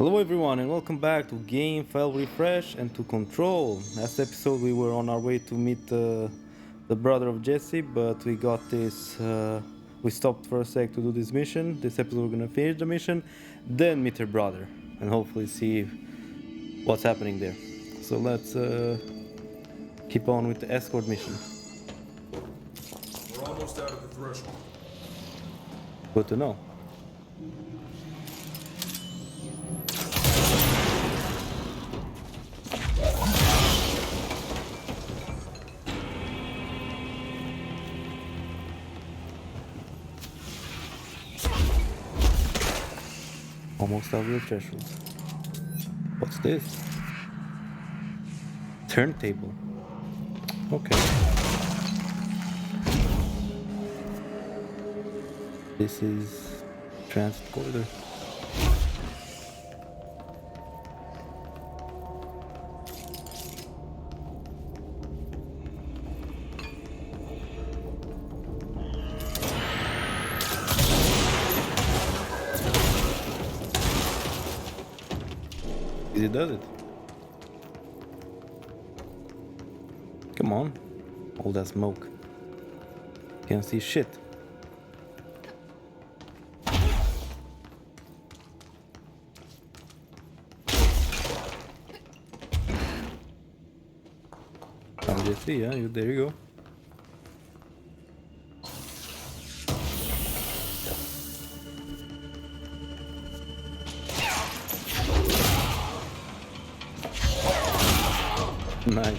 Hello everyone and welcome back to Game File Refresh and to Control. Last episode we were on our way to meet the brother of Jesse, but we got this, we stopped for a sec to do this mission. This episode we're gonna finish the mission, then meet her brother and hopefully see what's happening there. So let's keep on with the escort mission. We're almost out of the threshold. Good to know. Almost out of the threshold. What's this? Turntable. Okay. This is transit corridor. Easy does it. Come on. All that smoke. Can't see shit. I'm Jesse, yeah, there you go. Nice.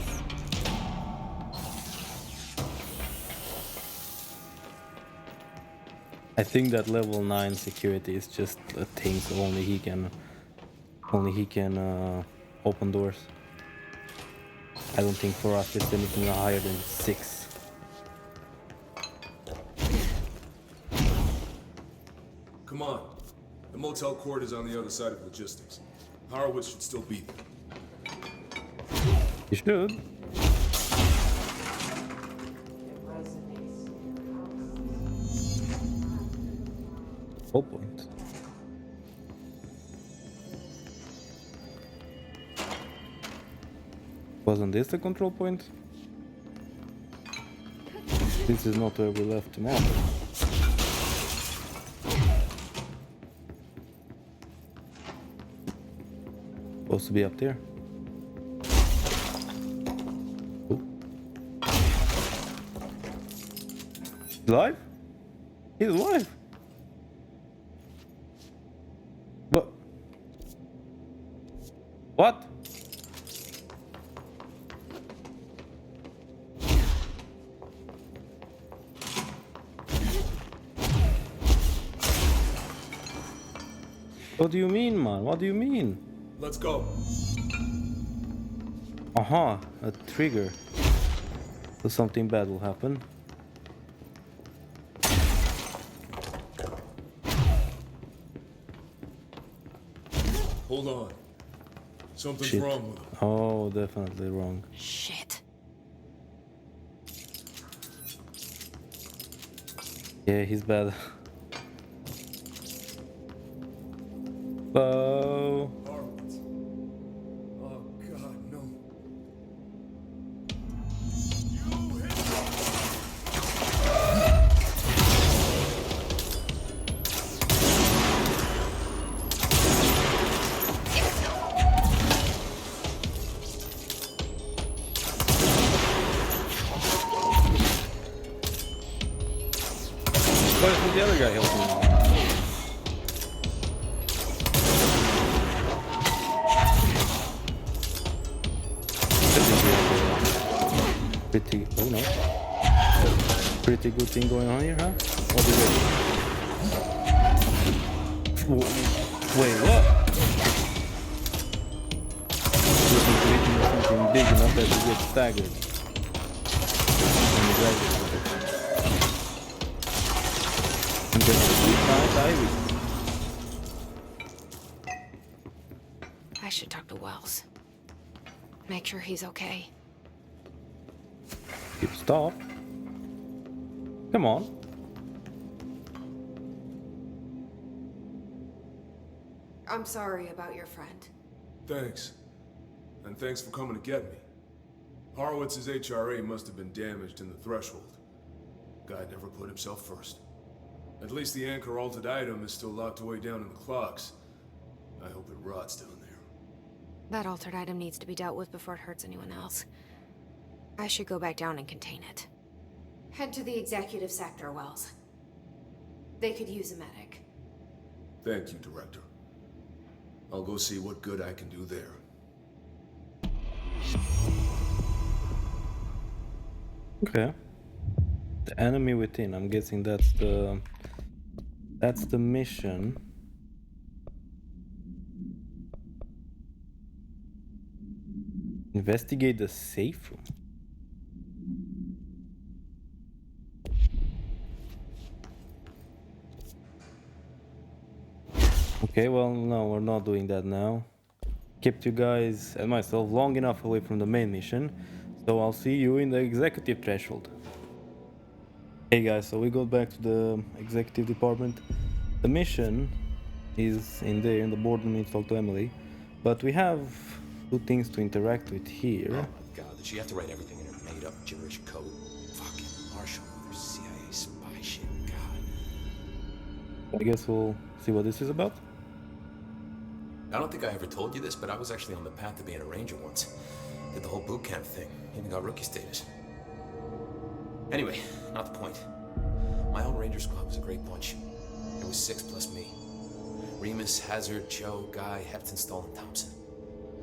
I think that level 9 security is just a thing, so only he can open doors. I don't think for us it's anything higher than 6. Come on. The motel court is on the other side of logistics. Horowitz should still be there. You should. Whole point. Wasn't this the control point? This is not where we left him off. Supposed to be up there. Oh. He's alive? He's alive! What? What? What do you mean, man? What do you mean? Let's go. Aha, a trigger. So something bad will happen. Hold on. Something's Shit. wrong with him. Oh, definitely wrong. Shit. Yeah, he's bad. Oh. Horowitz. Oh, God, no. You hit Why isn't the other guy helping me? Pretty, oh no. Pretty good thing going on here, huh? What is it? Wait, what? Looking to hit me with something big enough that you get staggered. And you drag it with it. And then I should talk to Wells. Make sure he's okay. Stop. Come on. I'm sorry about your friend. Thanks. And thanks for coming to get me. Horowitz's HRA must have been damaged in the threshold. Guy never put himself first. At least the anchor altered item is still locked away down in the clocks. I hope it rots down there. That altered item needs to be dealt with before it hurts anyone else. I should go back down and contain it. Head to the executive sector, Wells. They could use a medic. Thank you, Director. I'll go see what good I can do there. Okay. The enemy within. I'm guessing that's the mission. Investigate the safe room. Okay, well, no, we're not doing that now. Kept you guys and myself long enough away from the main mission, so I'll see you in the executive threshold. Hey guys, so we go back to the executive department. The mission is in there, in the boardroom. Need to talk to Emily, but we have two things to interact with here. Oh my god, did she have to write everything in her made-up gibberish code? Fucking Marshall with her CIA spy shit, god. I guess we'll see what this is about. I don't think I ever told you this, but I was actually on the path to being a ranger once. Did the whole boot camp thing, even got rookie status. Anyway, not the point. My old ranger squad was a great bunch. It was 6 plus me. Remus, Hazard, Joe, Guy, Hepton, Stoll, and Thompson.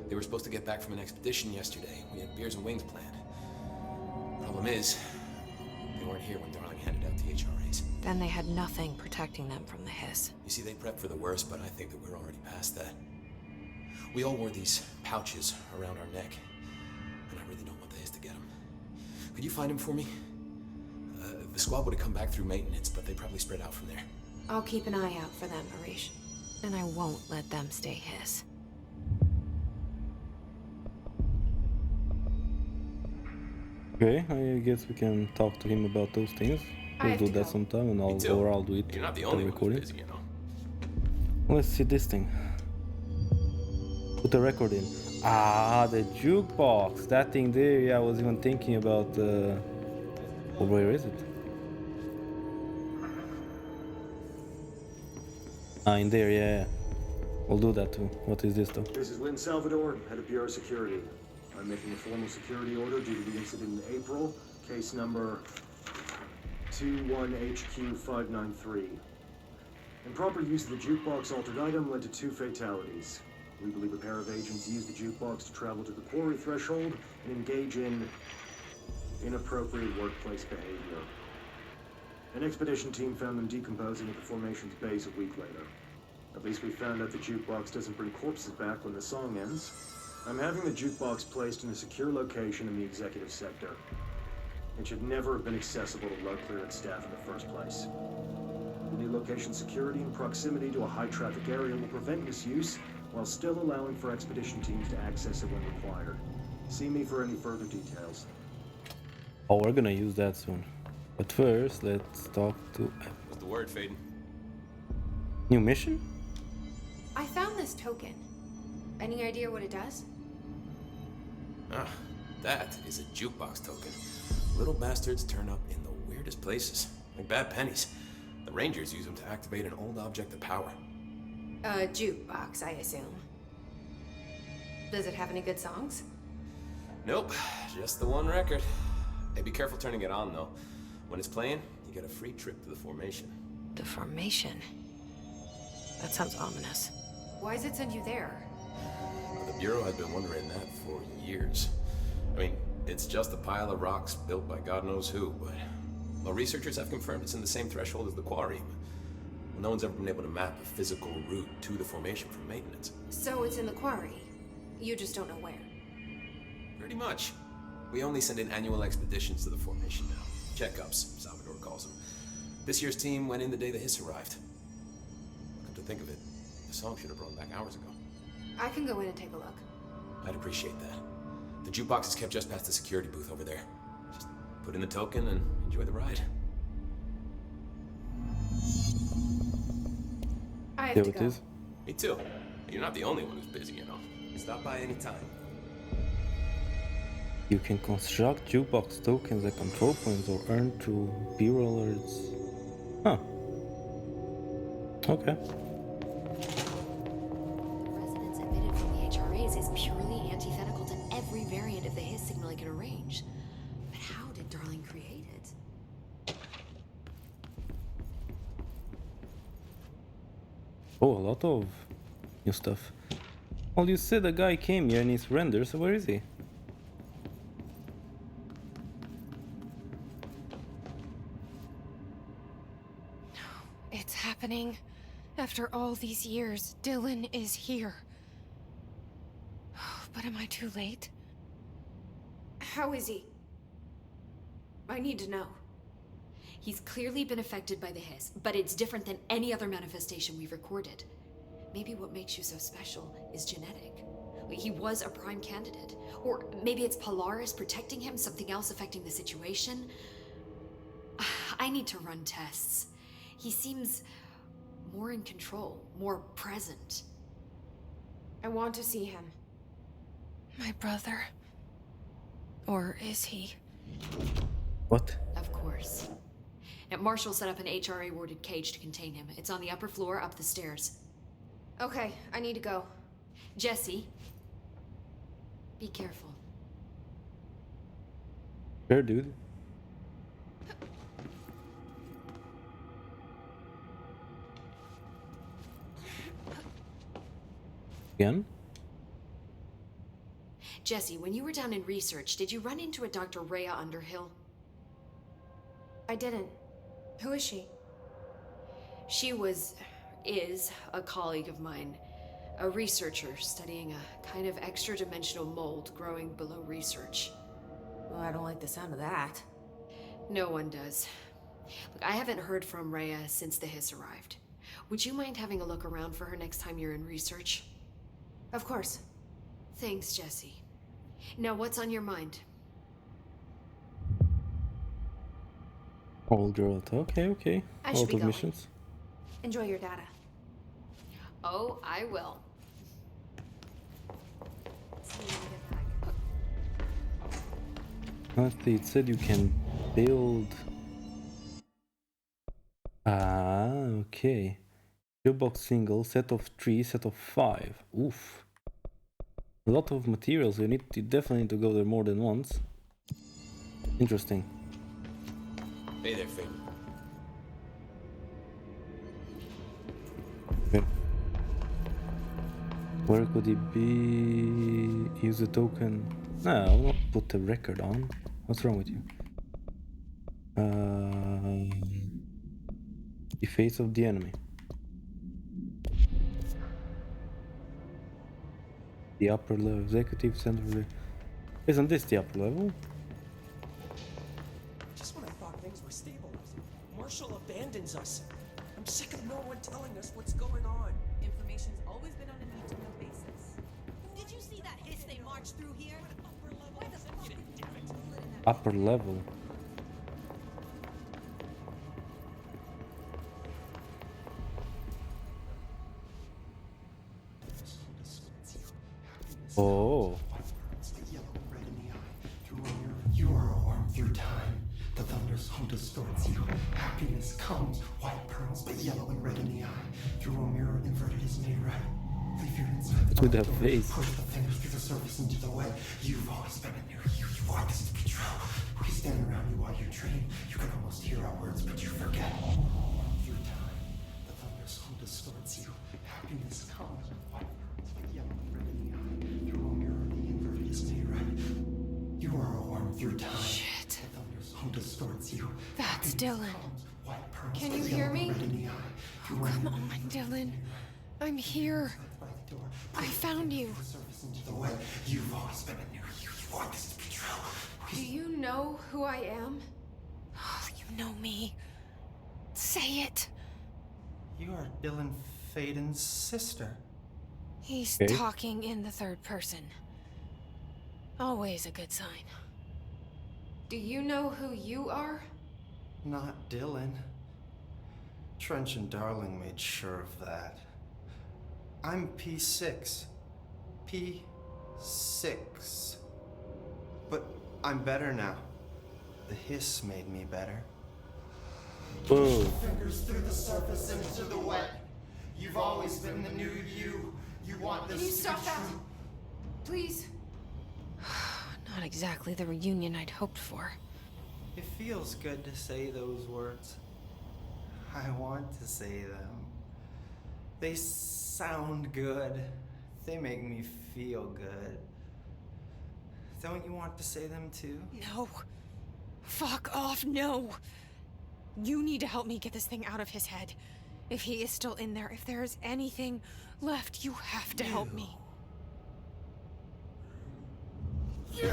They were supposed to get back from an expedition yesterday. We had beers and wings planned. Problem is, they weren't here when Darling handed out the HRAs. Then they had nothing protecting them from the hiss. You see, they prepped for the worst, but I think that we're already past that. We all wore these pouches around our neck, and I really don't want the hiss to get them. Could you find them for me? The squad would have come back through maintenance, but they probably spread out from there. I'll keep an eye out for them, Arish. And I won't let them stay hiss. Okay, I guess we can talk to him about those things. We'll do that sometime, and I'll do it. You're not the only one recording. who's busy, you know. Let's see this thing. Put the record in. Ah, the jukebox. That thing there. Yeah, I was even thinking about. Oh, where is it? Ah, in there. Yeah. We'll do that too. What is this though? This is Lynn Salvador, head of Bureau Security. I'm making a formal security order due to the incident in April, case number 21HQ593. Improper use of the jukebox altered item led to 2 fatalities. We believe a pair of agents used the jukebox to travel to the quarry threshold and engage in inappropriate workplace behavior. An expedition team found them decomposing at the formation's base a week later. At least we found out the jukebox doesn't bring corpses back when the song ends. I'm having the jukebox placed in a secure location in the executive sector. It should never have been accessible to low clearance staff in the first place. The new location security and proximity to a high traffic area will prevent misuse while still allowing for expedition teams to access it when required. See me for any further details. Oh, we're gonna use that soon. But first, let's talk to. What's the word, Faden? New mission? I found this token. Any idea what it does? Ah, that is a jukebox token. Little bastards turn up in the weirdest places, like bad pennies. The Rangers use them to activate an old object of power. A jukebox, I assume. Does it have any good songs? Nope, just the one record. Hey, be careful turning it on, though. When it's playing, you get a free trip to the formation. The formation? That sounds ominous. Why does it send you there? The Bureau has been wondering that for years. I mean, it's just a pile of rocks built by God knows who, but... Well, researchers have confirmed it's in the same threshold as the quarry. Well, no one's ever been able to map a physical route to the formation from maintenance. So it's in the quarry. You just don't know where. Pretty much. We only send in annual expeditions to the formation now. Checkups, Salvador calls them. This year's team went in the day the hiss arrived. Come to think of it, the song should have brought back hours ago. I can go in and take a look. I'd appreciate that. The jukebox is kept just past the security booth over there. Just put in the token and enjoy the ride. I have There to it go. is. Me too. You're not the only one who's busy, you know. Stop by any time. You can construct jukebox tokens at control points or earn through bureau alerts. Huh. Okay. The resonance emitted from the HRAs is purely antithetical to every variant of the Hiss signal I can arrange. But how did Darling create it? Oh, a lot of new stuff. Well, you said a guy came here and he surrendered, so where is he? It's happening. After all these years, Dylan is here. But am I too late? How is he? I need to know. He's clearly been affected by the Hiss, but it's different than any other manifestation we've recorded. Maybe what makes you so special is genetic. He was a prime candidate. Or maybe it's Polaris protecting him, something else affecting the situation. I need to run tests. He seems more in control, more present. I want to see him. My brother. Or is he? What? Of course. Now, Marshall set up an HRA-warded cage to contain him. It's on the upper floor, up the stairs. Okay, I need to go. Jesse, be careful. Sure, dude. Again? Jesse, when you were down in research, did you run into a Dr. Rhea Underhill? I didn't. Who is she? She is a colleague of mine. A researcher studying a kind of extra-dimensional mold growing below research. Well, I don't like the sound of that. No one does. Look, I haven't heard from Rhea since the Hiss arrived. Would you mind having a look around for her next time you're in research? Of course. Thanks, Jesse. Now, what's on your mind? Old girl. Okay. I should Out be of going. missions. Enjoy your data. Oh, I will. See you when you get back. Honestly, it said you can build. Okay. Gearbox single, set of 3, set of 5. Oof. A lot of materials. You definitely need to go there more than once. Interesting. Hey there, Faden. Okay. Where could it be? Use the token. No, I'll not put the record on. What's wrong with you? The face of the enemy. The upper level executive center. Isn't this the upper level? Just when I thought things were stabilizing, Marshall abandons us. I'm sick of no one telling us what's going on. Information's always been on a need-to-know basis. Did you see that hiss they marched through here? Why the fuck would you put it in that Upper level. Oh. You are a worm through time. The thunder's home distorts you. Happiness comes, white pearls, but yellow and red in the eye. Through a mirror inverted is made right. Leave your inside With that face. push the fingers through the surface into the way. You've always been a near you. You want this to be true. We stand around you while you dream. You can almost hear our words, but you forget. Through time, the thunder's home distorts you. Happiness comes, white pearls, but yellow and red in the eye. Through a mirror, the inverted is made right. You are a worm through time. Shit. The thunder's home distorts you. That's Dylan. White pearls, Can but you yellow hear and me? red in the eye. Oh, come on, Dylan. I'm here. By the door. I found you. The surface into the way. You've always been a near you. You want this to be true. Do you know who I am? Oh, you know me. Say it. You are Dylan Faden's sister. He's Okay. talking in the third person. Always a good sign. Do you know who you are? Not Dylan. Trench and Darling made sure of that. I'm P6. P6. But I'm better now. The hiss made me better. Whoa. Fingers through the surface into the wet. You've always been the new you. You want this Can you to be stop that? true. Please? Not exactly the reunion I'd hoped for. It feels good to say those words. I want to say them. They sound good. They make me feel good. Don't you want to say them too? No. Fuck off, no! You need to help me get this thing out of his head. If he is still in there, if there is anything left, you have to help me. You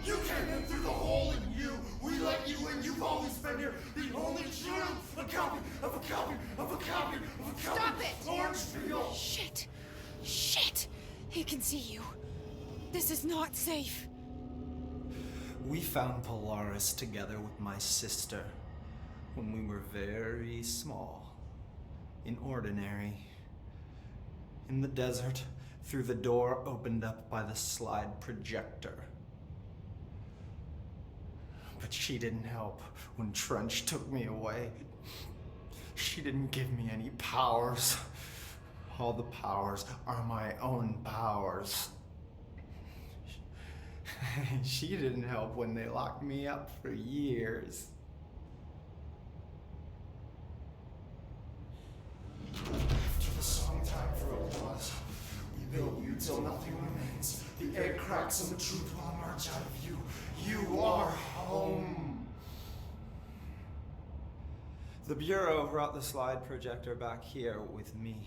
came in through the hole in you. We let you in. You've always been here. The only truth. A copy of a copy of a copy of a copy. Stop it! Orange peel. Shit! Shit! He can see you. This is not safe. We found Polaris together with my sister when we were very small, in Ordinary, in the desert, through the door opened up by the slide projector. But she didn't help when Trench took me away. She didn't give me any powers. All the powers are my own powers. She didn't help when they locked me up for years. After the song time for applause, we build you till nothing remains. The egg cracks and the truth will emerge out of you. You are home. The Bureau brought the slide projector back here with me.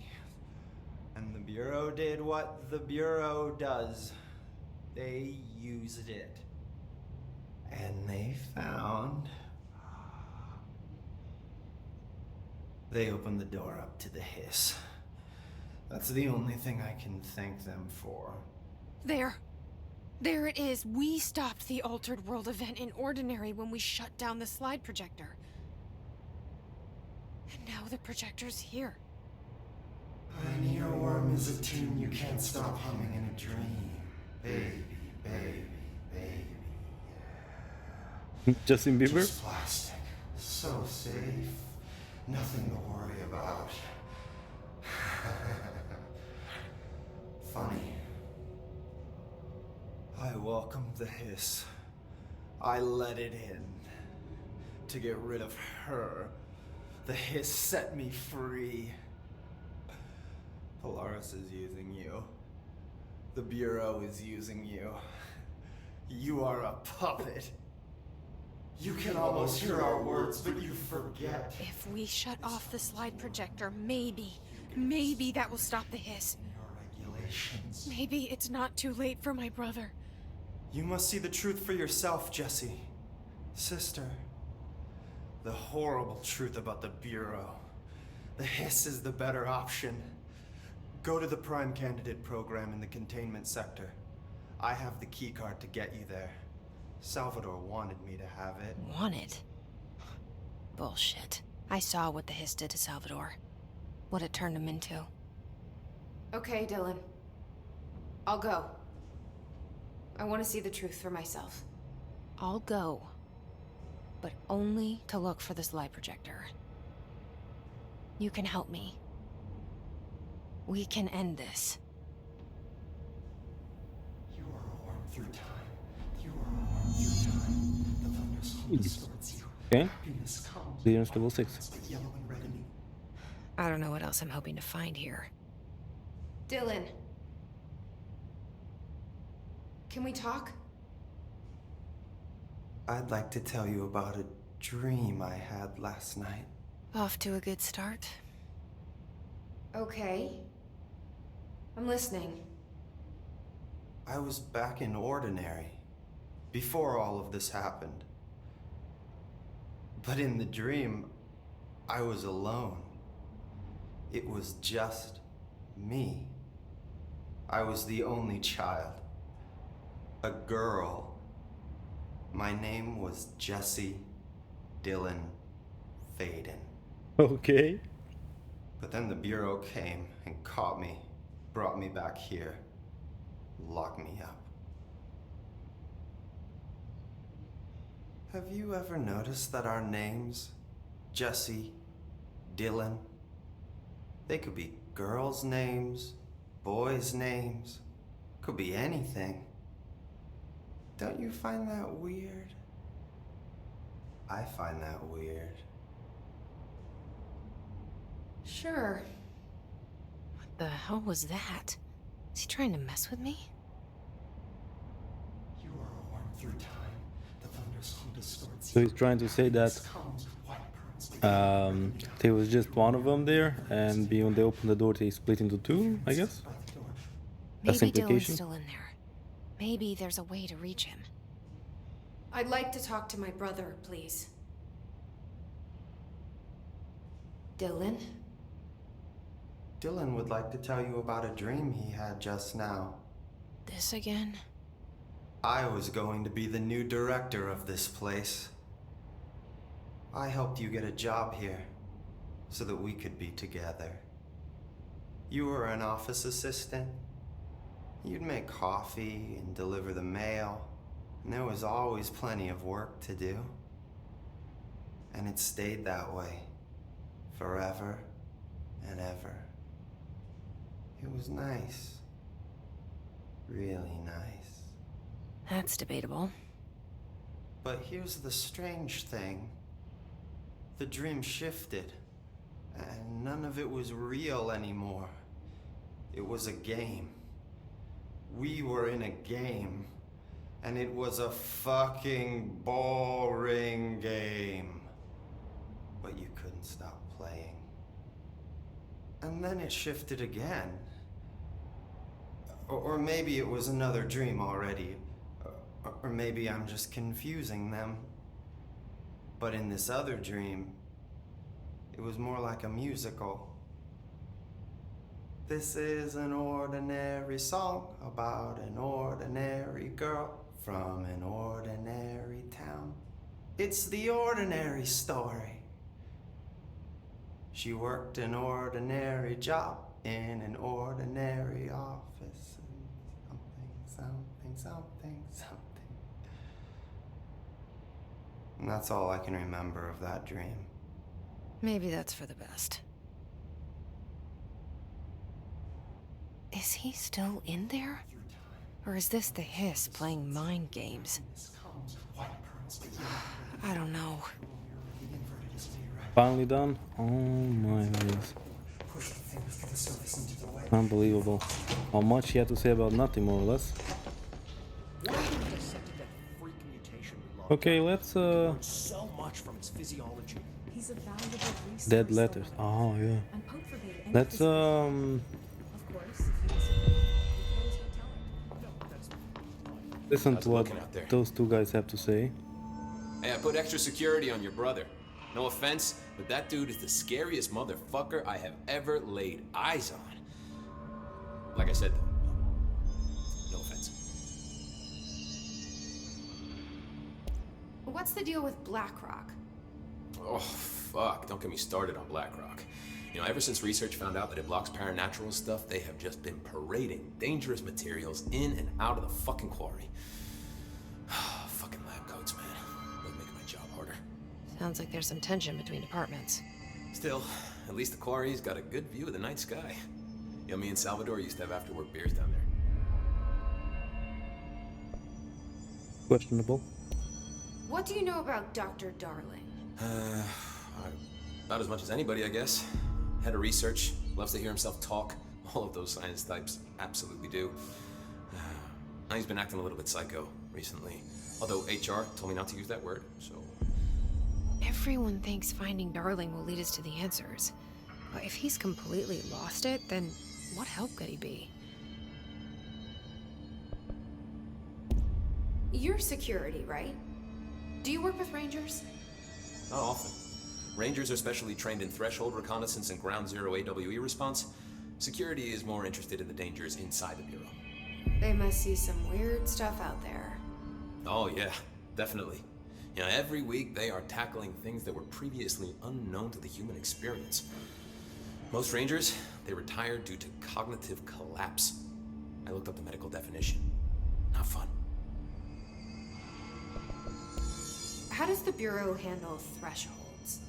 And the Bureau did what the Bureau does. They used it. And they found... They opened the door up to the hiss. That's the only thing I can thank them for. There. There it is. We stopped the Altered World event in Ordinary when we shut down the slide projector. And now the projector's here. An earworm is a tune you can't stop humming in a dream. Baby, baby, baby. Justin Bieber? Just plastic. So safe. Nothing to worry about. Funny. I welcomed the hiss. I let it in. To get rid of her. The hiss set me free. Polaris is using you. The Bureau is using you. You are a puppet. You can almost hear our words, but you forget. If we shut off the slide projector, maybe that will stop the hiss. Your regulations. Maybe it's not too late for my brother. You must see the truth for yourself, Jesse. Sister. The horrible truth about the Bureau. The hiss is the better option. Go to the Prime Candidate program in the containment sector. I have the keycard to get you there. Salvador wanted me to have it. Wanted? Bullshit. I saw what the hiss did to Salvador. What it turned him into. Okay, Dylan. I'll go. I want to see the truth for myself. I'll go. But only to look for the slide projector. You can help me. We can end this. You are a worm through time. You are a worm through time. The thunder's home distorts you. Okay. Happiness comes. Clearance level 6. But yellow and red in you. I don't know what else I'm hoping to find here. Dylan. Can we talk? I'd like to tell you about a dream I had last night. Off to a good start. Okay. I'm listening. I was back in Ordinary, before all of this happened. But in the dream, I was alone. It was just me. I was the only child. A girl. My name was Jesse Dylan Faden. Okay. But then the Bureau came and caught me, brought me back here, locked me up. Have you ever noticed that our names, Jesse, Dylan, they could be girls' names, boys' names, could be anything. Don't you find that weird? I find that weird. Sure. What the hell was that? Is he trying to mess with me? You are a worm through time. The thunderstorm distorts So he's trying to say that there was just one of them there, and when they opened the door, they split into two, I guess? That's Maybe Dylan's implication. still in there. Maybe there's a way to reach him. I'd like to talk to my brother, please. Dylan? Dylan would like to tell you about a dream he had just now. This again? I was going to be the new director of this place. I helped you get a job here so that we could be together. You were an office assistant. You'd make coffee and deliver the mail, and there was always plenty of work to do. And it stayed that way, forever and ever. It was nice. Really nice. That's debatable. But here's the strange thing. The dream shifted, and none of it was real anymore. It was a game. We were in a game, and it was a fucking boring game. But you couldn't stop playing. And then it shifted again. Or maybe it was another dream already. Or maybe I'm just confusing them. But in this other dream, it was more like a musical. This is an ordinary song about an ordinary girl from an ordinary town. It's the ordinary story. She worked an ordinary job in an ordinary office. Something. And that's all I can remember of that dream. Maybe that's for the best. Is he still in there? Or is this the hiss playing mind games? I don't know. Finally done? Oh my days. Unbelievable. How much he had to say about nothing, more or less. Okay, let's So much from its physiology. He's a valuable resource. dead letters. Oh yeah. And Pope forbade any Let's Of course, if you disagree, you can always go tell him. listen How's to it what looking out there? those two guys have to say. Hey, I put extra security on your brother. No offense, but that dude is the scariest motherfucker I have ever laid eyes on. Like I said, though, no offense. What's the deal with BlackRock? Oh, fuck. Don't get me started on BlackRock. You know, ever since research found out that it blocks paranatural stuff, they have just been parading dangerous materials in and out of the fucking quarry. Fucking lab coats, man. Really making my job harder. Sounds like there's some tension between departments. Still, at least the quarry's got a good view of the night sky. You know, me and Salvador used to have after-work beers down there. Questionable. What do you know about Dr. Darling? About as much as anybody, I guess. Head of research, loves to hear himself talk. All of those science types absolutely do. Now he's been acting a little bit psycho recently. Although HR told me not to use that word, so... Everyone thinks finding Darling will lead us to the answers. But if he's completely lost it, then what help could he be? You're security, right? Do you work with Rangers? Not often. Rangers are specially trained in threshold reconnaissance and ground zero AWE response. Security is more interested in the dangers inside the Bureau. They must see some weird stuff out there. Oh yeah, definitely. You know, every week they are tackling things that were previously unknown to the human experience. Most Rangers, they retire due to cognitive collapse. I looked up the medical definition. Not fun. How does the Bureau handle thresholds?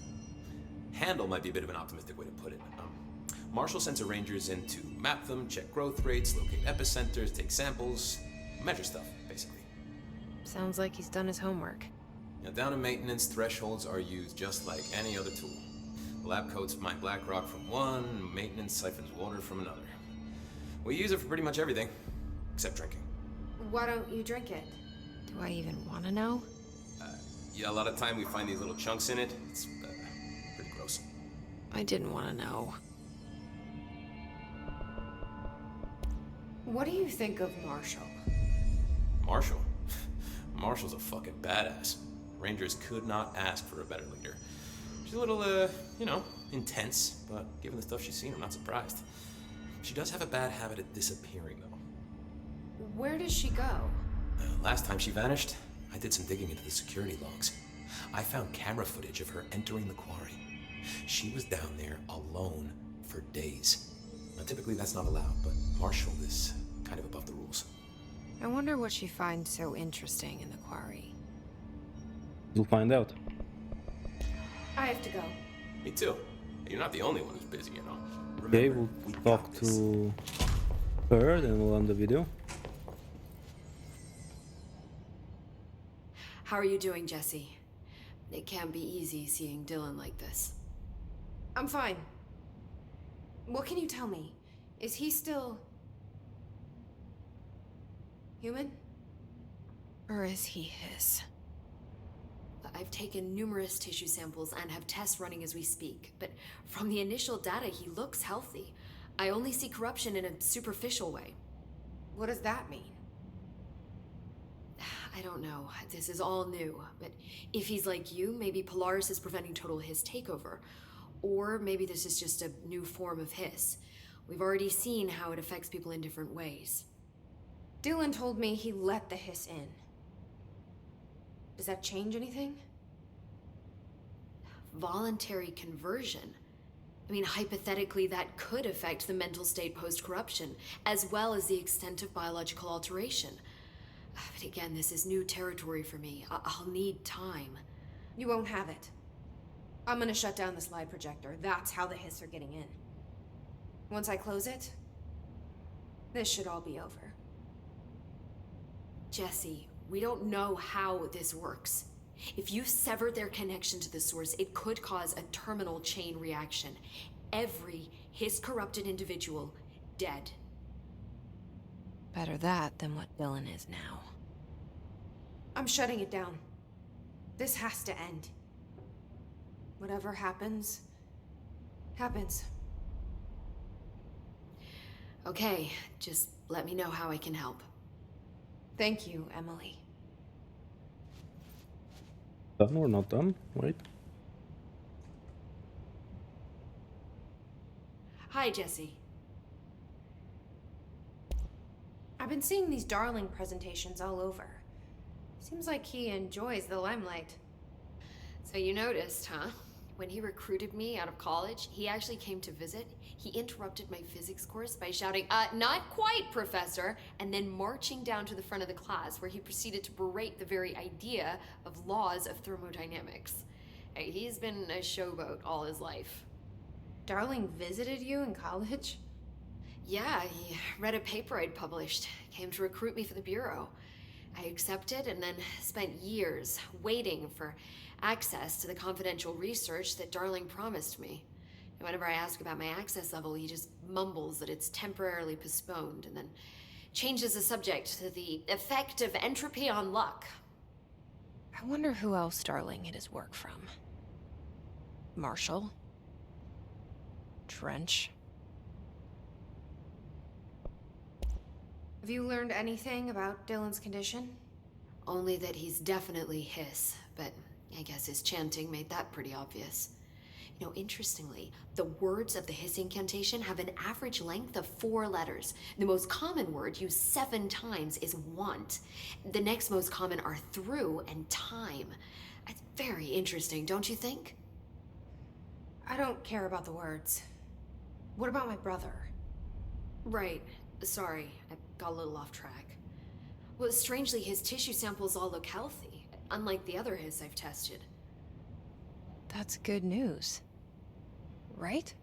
Handle might be a bit of an optimistic way to put it. Marshall sends her Rangers in to map them, check growth rates, locate epicenters, take samples, measure stuff, basically. Sounds like he's done his homework. Now, down in maintenance, thresholds are used just like any other tool. The lab coats mine black rock from one, maintenance siphons water from another. We use it for pretty much everything, except drinking. Why don't you drink it? Do I even want to know? Yeah, a lot of time we find these little chunks in it. It's pretty gross. I didn't want to know. What do you think of Marshall? Marshall? Marshall's a fucking badass. Rangers could not ask for a better leader. She's a little, intense, but given the stuff she's seen, I'm not surprised. She does have a bad habit of disappearing, though. Where does she go? Last time she vanished, I did some digging into the security logs. I found camera footage of her entering the quarry. She was down there alone for days. Now, typically that's not allowed, but Marshall is kind of above the rules. I wonder what she finds so interesting in the quarry. We'll find out. I have to go. Me too. You're not the only one who's busy, you know. Okay, Remember, we'll we talk got this. to her, then we'll end the video. How are you doing, Jesse? It can't be easy seeing Dylan like this. I'm fine. What can you tell me? Is he still... human? Or is he his? I've taken numerous tissue samples and have tests running as we speak, but from the initial data, he looks healthy. I only see corruption in a superficial way. What does that mean? I don't know. This is all new, but if he's like you, maybe Polaris is preventing total Hiss takeover. Or maybe this is just a new form of Hiss. We've already seen how it affects people in different ways. Dylan told me he let the Hiss in. Does that change anything? Voluntary conversion. I mean, hypothetically, that could affect the mental state post-corruption, as well as the extent of biological alteration. But again, this is new territory for me. I'll need time. You won't have it. I'm gonna shut down the slide projector. That's how the Hiss are getting in. Once I close it, this should all be over. Jesse, we don't know how this works. If you sever their connection to the source, it could cause a terminal chain reaction. Every Hiss-corrupted individual dead. Better that than what Dylan is now. I'm shutting it down. This has to end. Whatever happens, happens. Okay, just let me know how I can help. Thank you, Emily. Done or not done? Wait. Hi, Jesse. I've been seeing these Darling presentations all over. Seems like he enjoys the limelight. So you noticed, huh? When he recruited me out of college, he actually came to visit. He interrupted my physics course by shouting, not quite, Professor, and then marching down to the front of the class where he proceeded to berate the very idea of laws of thermodynamics. Hey, he's been a showboat all his life. Darling visited you in college? Yeah, he read a paper I'd published, came to recruit me for the Bureau. I accepted and then spent years waiting for access to the confidential research that Darling promised me. And whenever I ask about my access level, he just mumbles that it's temporarily postponed and then changes the subject to the effect of entropy on luck. I wonder who else Darling had his work from. Marshall? Trench? Have you learned anything about Dylan's condition? Only that he's definitely Hiss, but I guess his chanting made that pretty obvious. You know, interestingly, the words of the Hiss incantation have an average length of 4 letters. The most common word used 7 times is want. The next most common are through and time. It's very interesting, don't you think? I don't care about the words. What about my brother? Right. Sorry, I got a little off track. Well, strangely, his tissue samples all look healthy, unlike the other Hiss I've tested. That's good news. Right?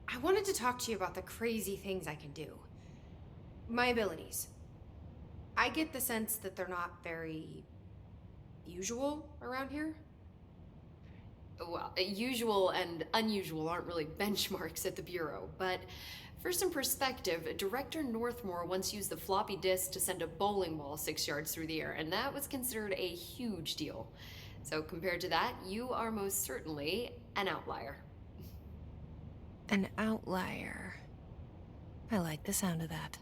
I wanted to talk to you about the crazy things I can do. My abilities. I get the sense that they're not very usual around here. Well, usual and unusual aren't really benchmarks at the Bureau, but for some perspective, Director Northmore once used the floppy disk to send a bowling ball 6 yards through the air, and that was considered a huge deal. So compared to that, you are most certainly an outlier. An outlier. I like the sound of that.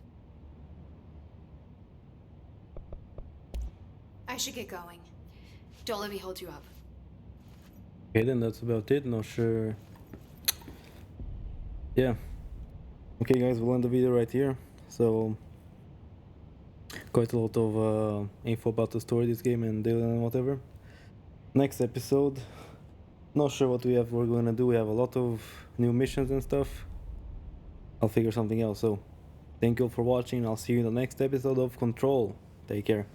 I should get going. Don't let me hold you up. Okay, then that's about it. Not sure. Yeah. Okay, guys, we'll end the video right here. So, quite a lot of info about the story of this game and Dylan and whatever. Next episode, not sure what we're gonna do. We have a lot of new missions and stuff. I'll figure something out. So, thank you all for watching. I'll see you in the next episode of Control. Take care.